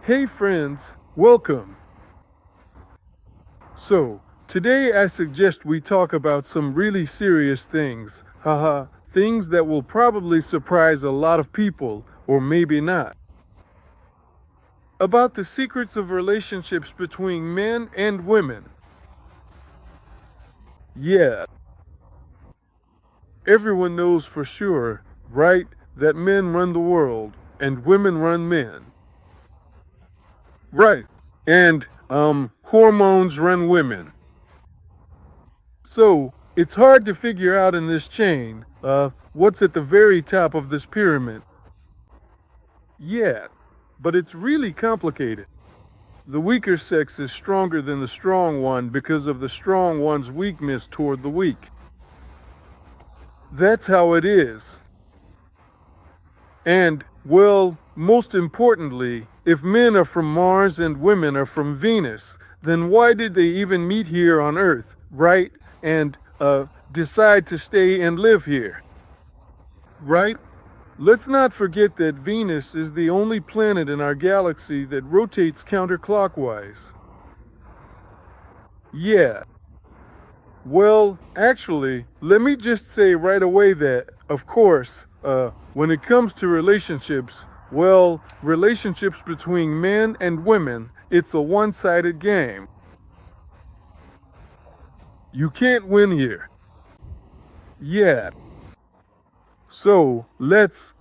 Hey friends, welcome. So, today I suggest we talk about some really serious things. Haha, things that will probably surprise a lot of people, or maybe not. About the secrets of relationships between men and women. Yeah, everyone knows for sure, right, that men run the world and women run men. Right. And hormones run women. So, it's hard to figure out in this chain, what's at the very top of this pyramid. Yeah, but it's really complicated. The weaker sex is stronger than the strong one because of the strong one's weakness toward the weak. That's how it is. And, well, most importantly, if men are from Mars and women are from Venus, then why did they even meet here on Earth, right? And, decide to stay and live here, right? Let's not forget that Venus is the only planet in our galaxy that rotates counterclockwise. Yeah. Well, actually, let me just say right away that, of course, when it comes to relationships, well, relationships between men and women, it's a one-sided game. You can't win here. Yeah. So, let's,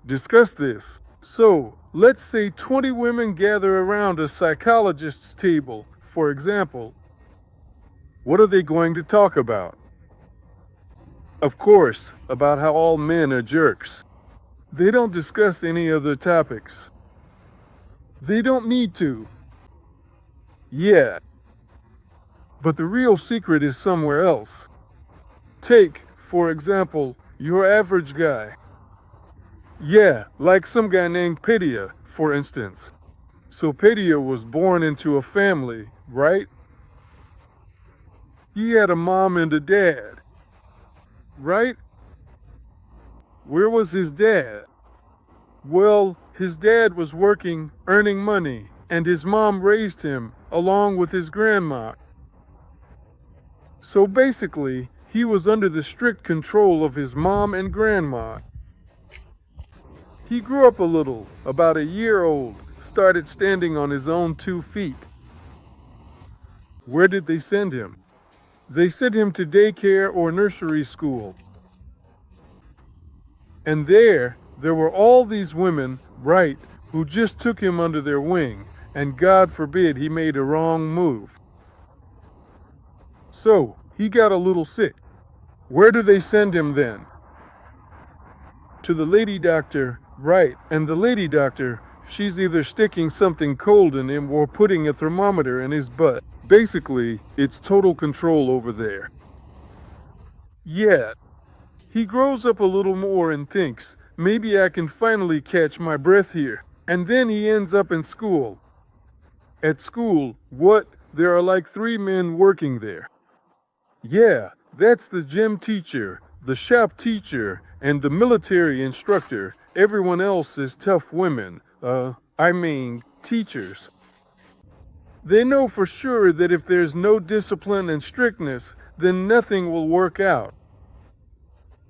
discuss this. So, let's say 20 women gather around a psychologist's table, for example. What are they going to talk about? Of course, about how all men are jerks. They don't discuss any other topics. They don't need to. Yeah. But the real secret is somewhere else. Take, for example, your average guy. Yeah, like some guy named Pedia, for instance. So Pedia was born into a family, right? He had a mom and a dad, right? Where was his dad? Well, his dad was working, earning money, and his mom raised him, along with his grandma. So basically, he was under the strict control of his mom and grandma. He grew up a little, about a year old, started standing on his own 2 feet. Where did they send him? They sent him to daycare or nursery school. And there were all these women, right, who just took him under their wing, and God forbid he made a wrong move. So, he got a little sick. Where do they send him then? To the lady doctor, right, and the lady doctor, she's either sticking something cold in him or putting a thermometer in his butt. Basically, it's total control over there. Yeah. He grows up a little more and thinks, maybe I can finally catch my breath here. And then he ends up in school. At school, what? There are like 3 men working there. Yeah, that's the gym teacher, the shop teacher, and the military instructor. Everyone else is tough women. Teachers. They know for sure that if there's no discipline and strictness, then nothing will work out.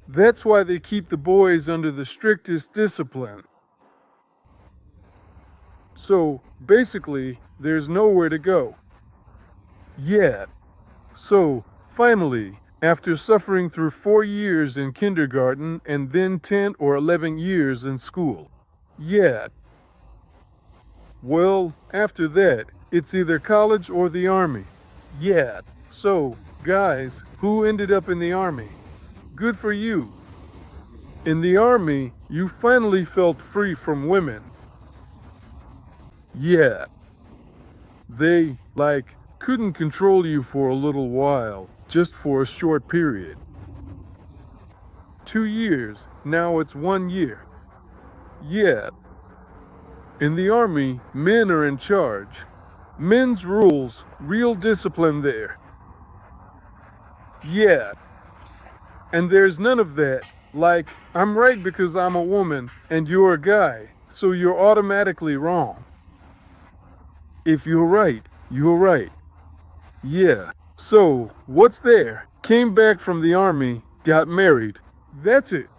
That's why they keep the boys under the strictest discipline. So, basically, there's nowhere to go. Yeah. So, finally, after suffering through 4 years in kindergarten and then 10 or 11 years in school. Yeah. Well, after that, it's either college or the army. Yeah. So, guys, who ended up in the army? Good for you. In the army, you finally felt free from women. Yeah. They, couldn't control you for a little while, just for a short period. 2 years, now it's 1 year. Yeah. In the army, men are in charge. Men's rules, real discipline there. Yeah. And there's none of that, I'm right because I'm a woman and you're a guy, so you're automatically wrong. If you're right, you're right. Yeah. So, what's there? Came back from the army, got married. That's it.